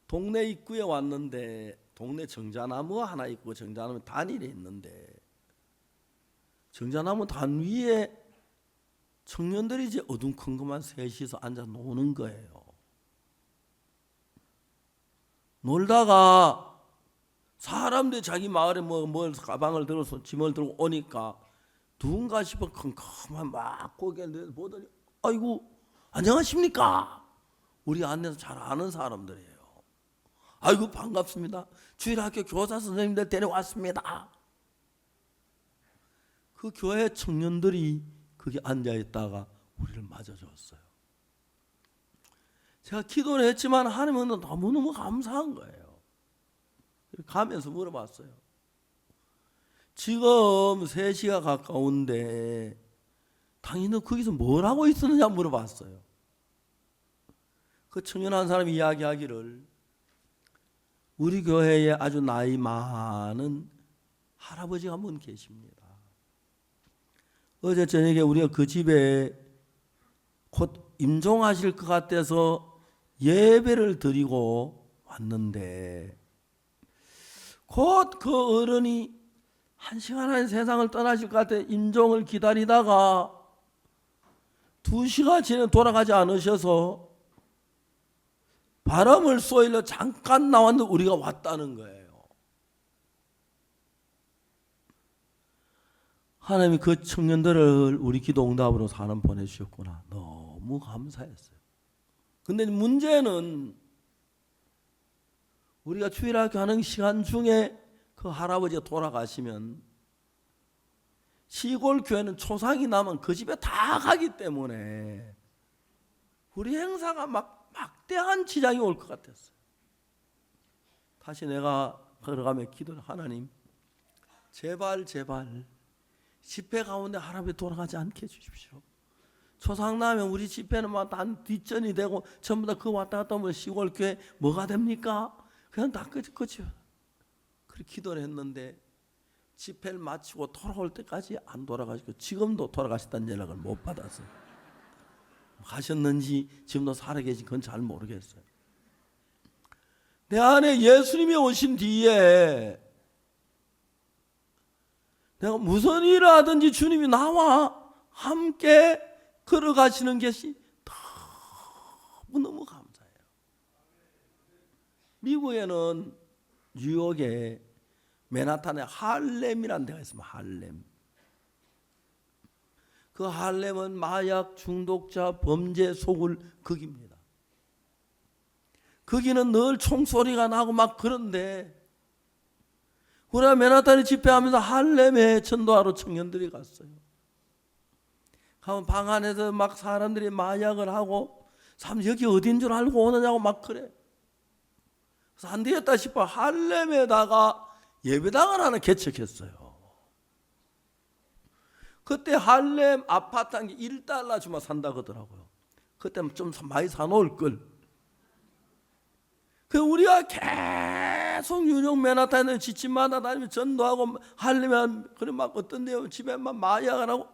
동네 입구에 왔는데 동네 정자나무 하나 있고 정자나무 단일에 있는데, 정자나무 단 위에 청년들이 이제 어둠컴컴한 셋이서 앉아 노는 거예요. 놀다가 사람들이 자기 마을에 뭘 가방을 들어서 짐을 들고 오니까 누군가 싶어 컴컴한 막 고개를 보더니, 아이고 안녕하십니까? 우리 안에서 잘 아는 사람들이에요. 아이고 반갑습니다. 주일학교 교사 선생님들 데려왔습니다. 그 교회 청년들이 거기 앉아있다가 우리를 맞아줬어요. 제가 기도를 했지만 하나님은 너무너무 감사한 거예요. 가면서 물어봤어요. 지금 3시가 가까운데 당연히 너 거기서 뭘 하고 있었느냐 물어봤어요. 그 청년 한 사람이 이야기하기를, 우리 교회에 아주 나이 많은 할아버지가 한 분 계십니다. 어제 저녁에 우리가 그 집에 곧 임종하실 것 같아서 예배를 드리고 왔는데, 곧 그 어른이 1시간 안에 세상을 떠나실 것 같아 임종을 기다리다가 2시간 지나 돌아가지 않으셔서 바람을 쏘일러 잠깐 나왔는데 우리가 왔다는 거예요. 하나님이 그 청년들을 우리 기도 응답으로 사람 보내주셨구나. 너무 감사했어요. 근데 문제는 우리가 주일학교 하는 시간 중에 그 할아버지가 돌아가시면 시골 교회는 초상이 나면 그 집에 다 가기 때문에 우리 행사가 막대한 지장이 올 것 같았어요. 다시 내가 걸어가며 기도를, 하나님 제발 집회 가운데 할아버지 돌아가지 않게 해주십시오. 초상 나면 우리 집회는 막 단 뒷전이 되고 전부 다 그 왔다 갔다 오면 시골 교회 뭐가 됩니까? 그냥 다 끝이요. 그렇게 기도를 했는데 집회를 마치고 돌아올 때까지 안 돌아가시고 지금도 돌아가셨다는 연락을 못 받았어요. 가셨는지 지금도 살아계신 건 잘 모르겠어요. 내 안에 예수님이 오신 뒤에 내가 무슨 일을 하든지 주님이 나와 함께 걸어가시는 것이 미국에는 뉴욕에 맨하탄에 할렘이라는 데가 있습니다. 할렘. 그 할렘은 마약 중독자 범죄 속을 극입니다. 거기는 늘 총소리가 나고 막 그런데 우리가 맨하탄에 집회하면서 할렘에 전도하러 청년들이 갔어요. 가면 방 안에서 막 사람들이 마약을 하고 사람 여기 어딘 줄 알고 오느냐고 막 그래. 그래서 안 되겠다 싶어 할렘에다가 예배당을 하나 개척했어요. 그때 할렘 아파트 한 개 $1 주면 산다 그러더라고요. 그때 좀 많이 사놓을 걸. 그 우리가 계속 뉴욕 맨하탄에 지침마다 다니면 전도하고 할렘에 그래 막 어떤 데 집에만 마약을 하고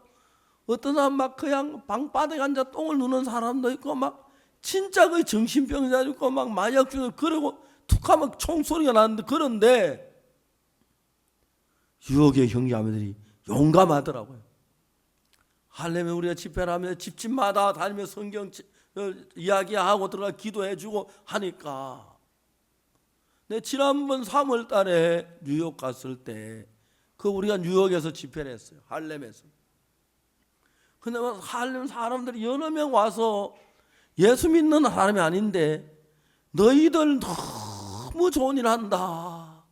어떤 사람 막 그냥 방바닥에 앉아 똥을 누는 사람도 있고 막 진짜 그 정신병자 있고 막 마약 중에 그러고 툭하면 총소리가 나는데 그런데 뉴욕의 형제자매들이 용감하더라고요. 할렘에 우리가 집회를 하면 집집마다 다니며 성경 이야기하고 들어가 기도해주고 하니까 내 지난번 3월 달에 뉴욕 갔을 때 그 우리가 뉴욕에서 집회를 했어요. 할렘에서. 근데 할렘 사람들이 여러 명 와서 예수 믿는 사람이 아닌데 너희들 너무 좋은 일 한다.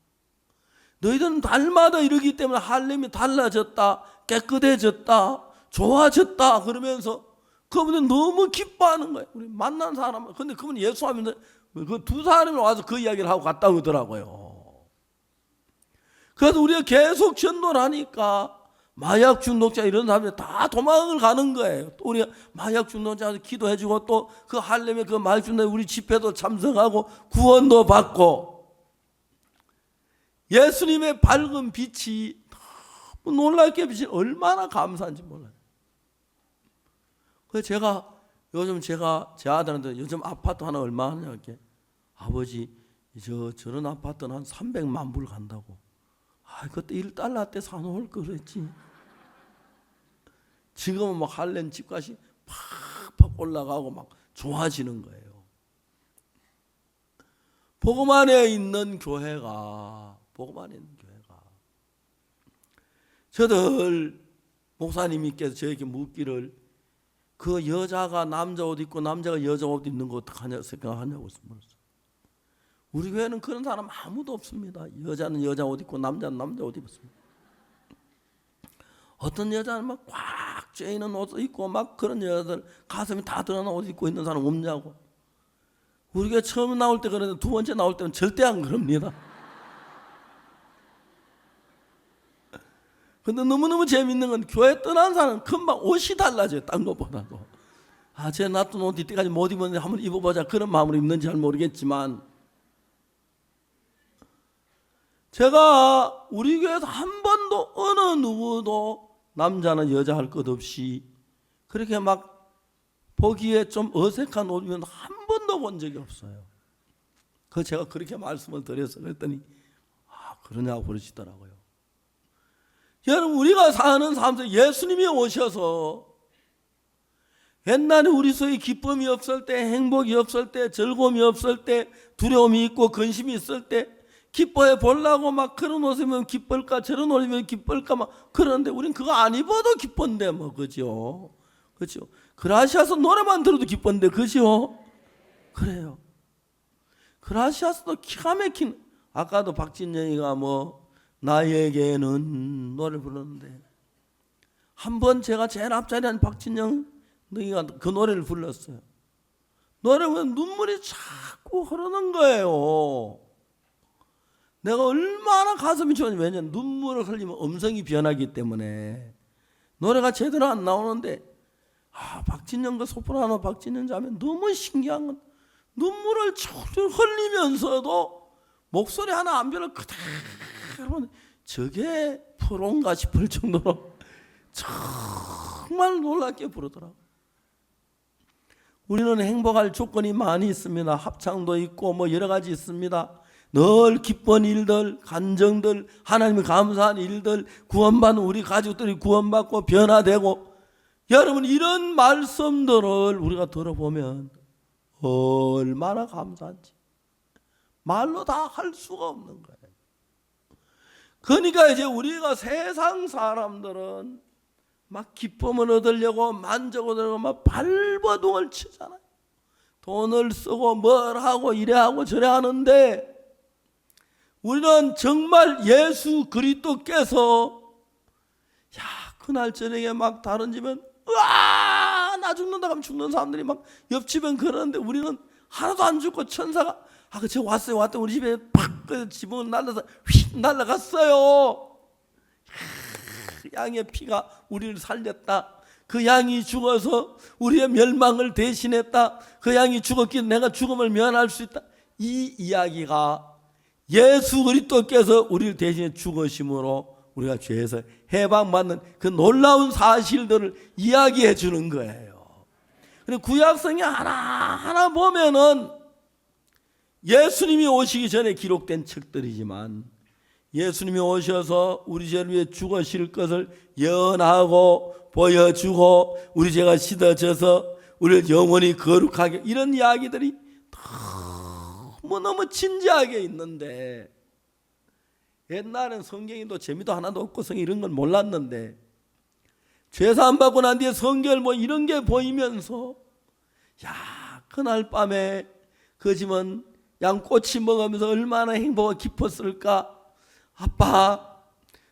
너희들은 달마다 이러기 때문에 할렘이 달라졌다. 깨끗해졌다. 좋아졌다. 그러면서 그분은 너무 기뻐하는 거예요. 우리 만난 사람. 근데 그분 예수 하면서 그 두 사람이 와서 그 이야기를 하고 갔다 오더라고요. 그래서 우리가 계속 전도를 하니까 마약 중독자 이런 사람들이 다 도망을 가는 거예요. 또 우리가 마약 중독자한테 기도해주고 또 그 할렘에 그 마약 중독자 우리 집회도 참석하고 구원도 받고 예수님의 밝은 빛이 너무 놀랍게 빛이 얼마나 감사한지 몰라요. 그래서 제가 요즘 제 아들한테 요즘 아파트 하나 얼마 하냐 이렇게 아버지 저런 아파트는 한 300만 불 간다고. 아 그때 $1 때 사놓을 걸 그랬지. 지금은 막 할렘 집값이 팍팍 올라가고 막 좋아지는 거예요. 복음 안에 있는 교회가 저들 목사님께서 저에게 묻기를 그 여자가 남자 옷 입고 남자가 여자 옷 입는 거 어떡하냐 생각하냐고 물었어요. 우리 교회는 그런 사람 아무도 없습니다. 여자는 여자 옷 입고 남자는 남자 옷 입었습니다. 어떤 여자는 막 꽉 쬐이는 옷 입고 막 그런 여자들 가슴이 다 드러난 옷 입고 있는 사람 없냐고. 우리 교회 처음 나올 때 그러는데 두 번째 나올 때는 절대 안 그럽니다. 근데 너무너무 재밌는 건 교회 떠난 사람은 금방 옷이 달라져요. 딴 것보다도. 아, 제 놔둔 옷 이때까지 못 입었는데 한번 입어보자 그런 마음으로 입는지 잘 모르겠지만 제가 우리 교회에서 한 번도 어느 누구도 남자나 여자 할 것 없이 그렇게 막 보기에 좀 어색한 옷 입으면 한 번도 본 적이 없어요. 그 제가 그렇게 말씀을 드려서 그랬더니 아 그러냐고 그러시더라고요. 여러분 우리가 사는 삶 속에 예수님이 오셔서 옛날에 우리 속에 기쁨이 없을 때 행복이 없을 때 즐거움이 없을 때 두려움이 있고 근심이 있을 때 기뻐해 보려고 막 그런 옷 입으면 기쁠까 저런 옷 입으면 기쁠까 막 그러는데 우린 그거 안 입어도 기쁜데 뭐 그죠? 그렇죠? 그라시아서 노래만 들어도 기쁜데 그죠? 그래요. 그라시아서도 기가 막힌 아까도 박진영이가 뭐 나에게는 노래를 부르는데 한번 제가 제일 앞자리에 한 박진영 너희가 그 노래를 불렀어요. 노래하면 눈물이 자꾸 흐르는 거예요. 내가 얼마나 가슴이 좋은지 왜냐면 눈물을 흘리면 음성이 변하기 때문에 노래가 제대로 안 나오는데 아 박진영 그 소프라노 박진영 자매 너무 신기한 건 눈물을 철철 흘리면서도 목소리 하나 안 변할 그대로 저게 프로인가 싶을 정도로 정말 놀랍게 부르더라고요. 우리는 행복할 조건이 많이 있습니다. 합창도 있고 뭐 여러 가지 있습니다. 늘 기쁜 일들, 간정들, 하나님이 감사한 일들, 구원받는 우리 가족들이 구원받고 변화되고 여러분 이런 말씀들을 우리가 들어보면 얼마나 감사한지 말로 다 할 수가 없는 거예요. 그러니까 이제 우리가 세상 사람들은 막 기쁨을 얻으려고 만족을 얻으려고 막 발버둥을 치잖아요. 돈을 쓰고 뭘 하고 이래 하고 저래 하는데 우리는 정말 예수 그리스도께서 그날 저녁에 막 다른 집은 으아 나 죽는다 하면 죽는 사람들이 막 옆집엔 그러는데 우리는 하나도 안 죽고 천사가 저 왔어요 왔더니 우리 집에 팍 그 지붕을 날라서 휙 날아갔어요. 양의 피가 우리를 살렸다. 그 양이 죽어서 우리의 멸망을 대신했다. 그 양이 죽었기에 내가 죽음을 면할 수 있다. 이 이야기가 예수 그리스도께서 우리를 대신해 죽으심으로 우리가 죄에서 해방받는 그 놀라운 사실들을 이야기해 주는 거예요. 그리고 구약성에 하나하나 보면은 예수님이 오시기 전에 기록된 책들이지만 예수님이 오셔서 우리 죄를 위해 죽으실 것을 예언하고 보여주고 우리 죄가 씻어져서 우리를 영원히 거룩하게 이런 이야기들이 너무 진지하게 있는데 옛날엔 성경에도 재미도 하나도 없고 성경 이런 건 몰랐는데 죄사함 받고 난 뒤에 성결 이런 게 보이면서 그날 밤에 그 집은 양꼬치 먹으면서 얼마나 행복하고 기뻤을까. 아빠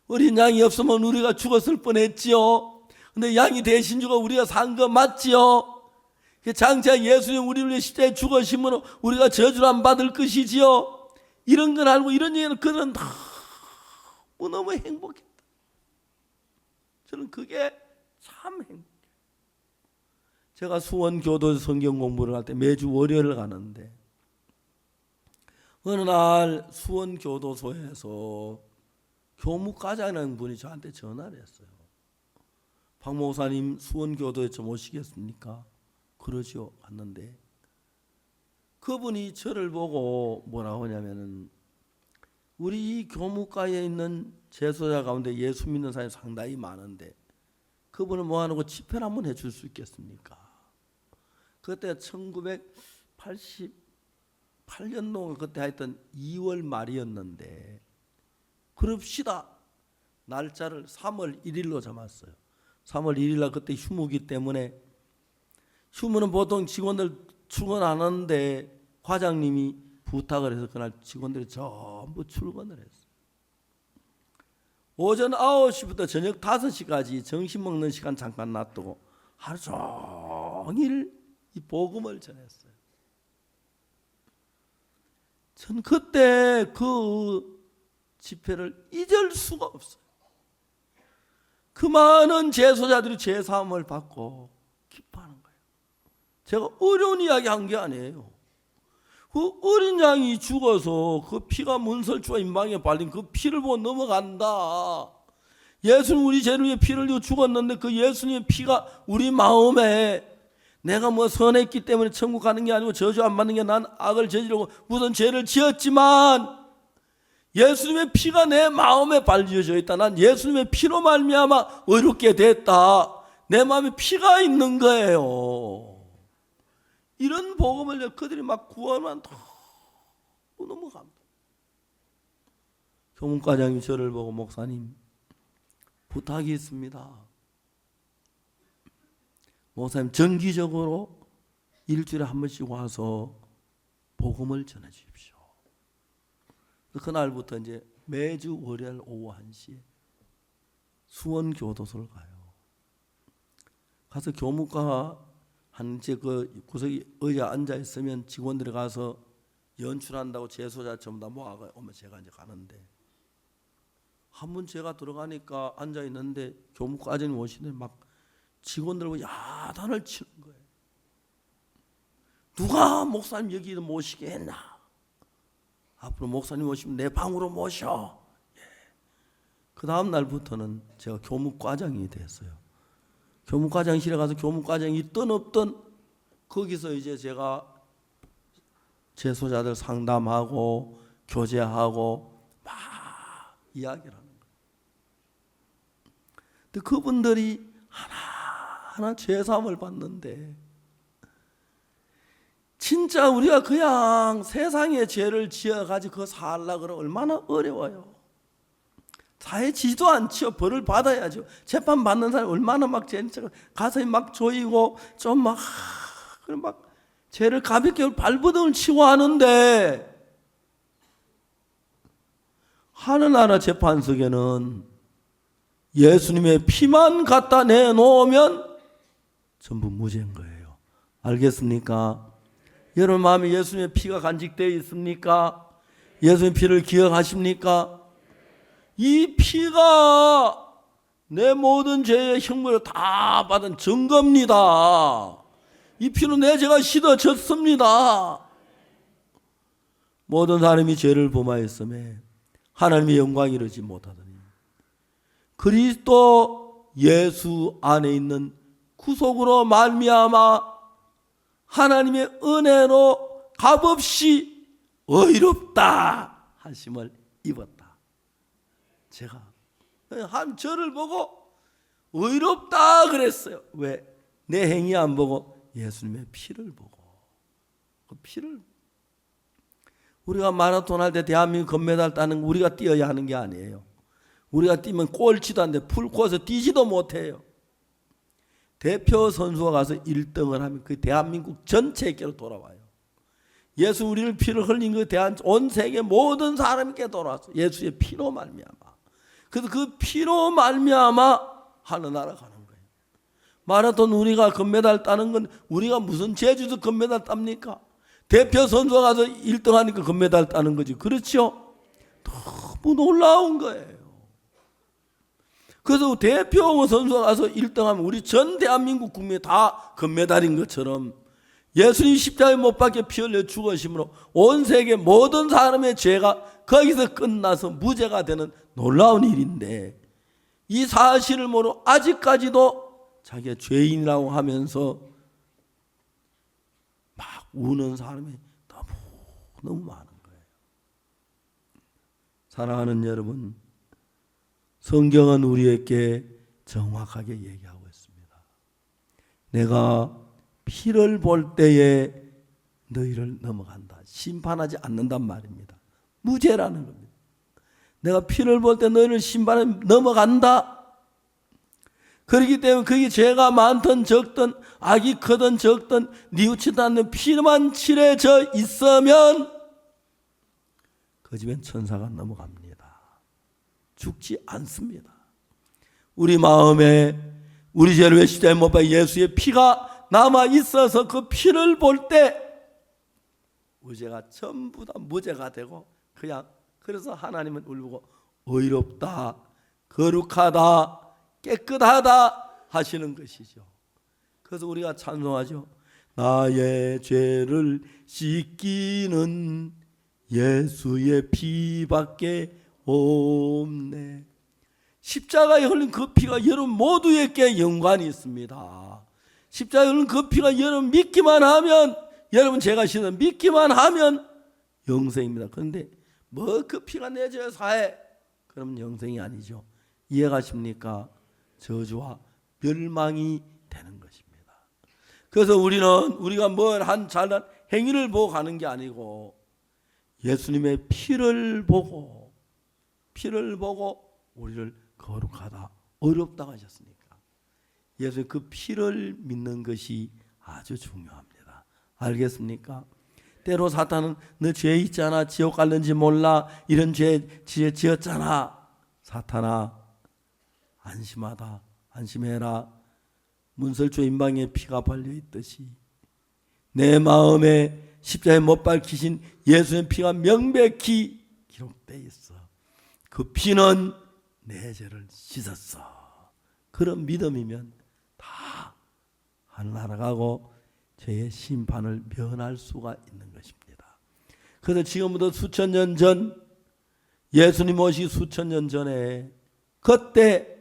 어린 양이 없으면 우리가 죽었을 뻔했지요. 근데 양이 대신 죽어 우리가 산 거 맞지요. 장차 예수님 우리를 위해 십자가에 죽으심으로 우리가 저주를 안 받을 것이지요. 이런 걸 알고 이런 얘기는 그들은 너무 행복했다. 저는 그게 참 행복해요. 제가 수원교도 성경 공부를 할 때 매주 월요일을 가는데 어느 날 수원교도소에서 교무과장이라는 분이 저한테 전화를 했어요. 박 목사님 수원교도에 좀 오시겠습니까? 그러죠. 갔는데 그분이 저를 보고 뭐라고 하냐면은 우리 이 교무과에 있는 재소자 가운데 예수 믿는 사람이 상당히 많은데 그분은 뭐하는 거 집회를 한번 해줄 수 있겠습니까? 그때 1988년도 그때 하여튼 2월 말이었는데 그럽시다. 날짜를 3월 1일로 잡았어요. 3월 1일 날 그때 휴무기 때문에 휴무는 보통 직원들 출근 안 하는데 과장님이 부탁을 해서 그날 직원들이 전부 출근을 했어요. 오전 9시부터 저녁 5시까지 점심 먹는 시간 잠깐 놔두고 하루 종일 이 복음을 전했어요. 전 그때 그 집회를 잊을 수가 없어요. 그 많은 재소자들이 죄사함을 받고 기뻐하는 거예요. 제가 어려운 이야기 한 게 아니에요. 그 어린 양이 죽어서 그 피가 문설주와 임방에 발린 그 피를 보고 넘어간다. 예수님 우리 죄를 위해 피를 흘리고 죽었는데 그 예수님의 피가 우리 마음에 내가 뭐 선했기 때문에 천국 가는 게 아니고 저주 안 받는 게 난 악을 저지르고 무슨 죄를 지었지만 예수님의 피가 내 마음에 발려져 있다. 난 예수님의 피로 말미암아 의롭게 됐다. 내 마음에 피가 있는 거예요. 이런 복음을 그들이 막 구하면 너무 감동. 교문과장이 저를 보고 목사님 부탁이 있습니다. 목사님 정기적으로 일주일에 한 번씩 와서 복음을 전해 주십시오. 그날부터 이제 매주 월요일 오후 1시에 수원교도소를 가요. 가서 교무과 한 이제 그 구석에 의자에 앉아 있으면 직원들이 가서 연출한다고 재소자 전부 다 모아가 오면 제가 이제 가는데 한 번 제가 들어가니까 앉아 있는데 교무과장님 오시는데 막 직원들하고 야단을 치는 거예요. 누가 목사님 여기 모시게 했나? 앞으로 목사님 오시면 내 방으로 모셔. 그 다음 날부터는 제가 교무과장이 됐어요. 교무과장실에 가서 교무과장이 있든 없든 거기서 이제 제가 재소자들 상담하고 교제하고 막 이야기를 하는 거예요. 근데 그분들이 하나하나 죄사함을 받는데 진짜 우리가 그냥 세상에 죄를 지어가지고 그거 살라 그러면 얼마나 어려워요. 사해지도 않죠. 벌을 받아야죠. 재판 받는 사람이 얼마나 막 가슴이 막 조이고 좀 막 죄를 가볍게 발버둥을 치고 하는데, 하늘나라 재판석에는 예수님의 피만 갖다 내놓으면 전부 무죄인 거예요. 알겠습니까? 여러분 마음에 예수님의 피가 간직되어 있습니까? 예수님의 피를 기억하십니까? 이 피가 내 모든 죄의 형벌을 다 받은 증거입니다. 이 피로 내 죄가 씻어졌습니다. 모든 사람이 죄를 범하였음에 하나님의 영광 이루지 못하더니 그리스도 예수 안에 있는 구속으로 말미암아 하나님의 은혜로 값없이 의롭다 하심을 입었다. 제가 한 저를 보고 의롭다 그랬어요. 왜? 내 행위 안 보고 예수님의 피를 보고. 그 피를, 우리가 마라톤 할 때 대한민국 금메달 따는 거 우리가 뛰어야 하는 게 아니에요. 우리가 뛰면 꼴찌도 안 돼. 풀코스 뛰지도 못해요. 대표 선수가 가서 1등을 하면 그 대한민국 전체에게로 돌아와요. 예수 우리를 피를 흘린 그 온 세계 모든 사람에게 돌아왔어. 예수의 피로 말미암아. 그래서 그 피로 말미암아 하늘나라 가는 거예요. 마라톤 우리가 금메달 따는 건 우리가 무슨 제주도 금메달 땁니까? 대표 선수가 가서 1등 하니까 금메달 따는 거지. 그렇죠? 너무 놀라운 거예요. 그래서 대표 선수가 가서 1등하면 우리 전 대한민국 국민이 다 금메달인 것처럼 예수님 십자가에 못 박혀 피 흘려 죽으심으로 온 세계 모든 사람의 죄가 거기서 끝나서 무죄가 되는 놀라운 일인데, 이 사실을 모르고 아직까지도 자기가 죄인이라고 하면서 막 우는 사람이 너무 많은 거예요. 사랑하는 여러분, 성경은 우리에게 정확하게 얘기하고 있습니다. 내가 피를 볼 때에 너희를 넘어간다. 심판하지 않는단 말입니다. 무죄라는 겁니다. 내가 피를 볼 때 너희를 심판하면 넘어간다. 그렇기 때문에 그게 죄가 많든 적든 악이 크든 적든 뉘우치지 않는 피만 칠해져 있으면 그 집엔 천사가 넘어갑니다. 죽지 않습니다. 우리 마음에 우리 죄를 왜 십자가에 못 박혀 예수의 피가 남아 있어서 그 피를 볼 때 우리 죄가 전부 다 무죄가 되고, 그냥 그래서 하나님은 울고 의롭다, 거룩하다, 깨끗하다 하시는 것이죠. 그래서 우리가 찬송하죠. 나의 죄를 씻기는 예수의 피밖에 없네. 십자가에 흘린 그 피가 여러분 모두에게 연관이 있습니다. 십자가에 흘린 그 피가 여러분 믿기만 하면, 여러분 제가 씻어 믿기만 하면 영생입니다. 그런데 뭐 그 피가 내 죄 사해? 그러면 영생이 아니죠. 이해가십니까? 저주와 멸망이 되는 것입니다. 그래서 우리가 뭘 한 잘난 행위를 보고 가는 게 아니고 예수님의 피를 보고 우리를 거룩하다, 어렵다 하셨으니까 예수의 그 피를 믿는 것이 아주 중요합니다. 알겠습니까? 때로 사탄은 너 죄 있잖아, 지옥 갈는지 몰라, 이런 죄 지었잖아. 사탄아, 안심하다, 안심해라. 문설주 임방에 피가 발려 있듯이 내 마음에 십자가에 못 박히신 예수의 피가 명백히 기록되어 있어. 그 피는 내 죄를 씻었어. 그런 믿음이면 다 하늘나라 가고 죄의 심판을 면할 수가 있는 것입니다. 그래서 지금부터 수천 년 전, 예수님 오시기 수천 년 전에 그때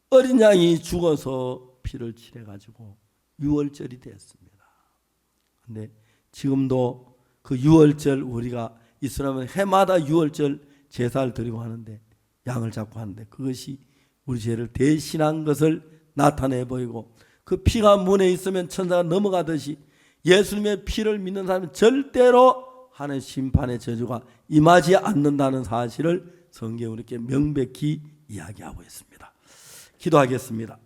어린 양이 죽어서 피를 칠해가지고 유월절이 됐습니다. 그런데 지금도 그 유월절, 우리가 이슬람은 해마다 유월절 제사를 드리고 하는데, 양을 잡고 하는데 그것이 우리 죄를 대신한 것을 나타내 보이고, 그 피가 문에 있으면 천사가 넘어가듯이 예수님의 피를 믿는 사람은 절대로 하나님의 심판의 저주가 임하지 않는다는 사실을 성경은 이렇게 명백히 이야기하고 있습니다. 기도하겠습니다.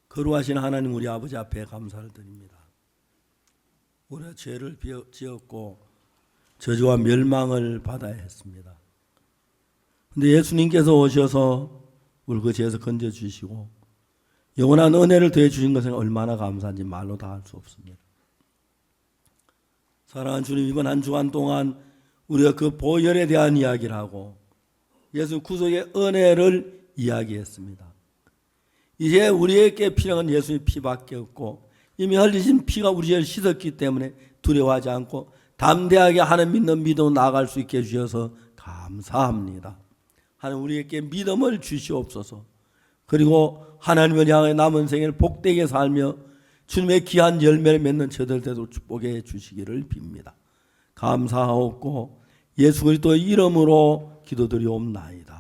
거룩하신 하나님, 우리 아버지 앞에 감사를 드립니다. 우리가 죄를 지었고 저주와 멸망을 받아야 했습니다. 그런데 예수님께서 오셔서 우리 그 죄에서 건져주시고 영원한 은혜를 더해 주신 것은 얼마나 감사한지 말로 다 할 수 없습니다. 사랑하는 주님, 이번 한 주간 동안 우리가 그 보혈에 대한 이야기를 하고 예수 구속의 은혜를 이야기했습니다. 이제 우리에게 필요한 예수의 피밖에 없고 이미 흘리신 피가 우리 죄를 씻었기 때문에 두려워하지 않고 담대하게 하나님 믿는 믿음으로 나아갈 수 있게 해주셔서 감사합니다. 하나님, 우리에게 믿음을 주시옵소서. 그리고 하나님을 향해 남은 생을 복되게 살며 주님의 귀한 열매를 맺는 저들에도 축복해 주시기를 빕니다. 감사하옵고 예수 그리스도의 이름으로 기도드리옵나이다.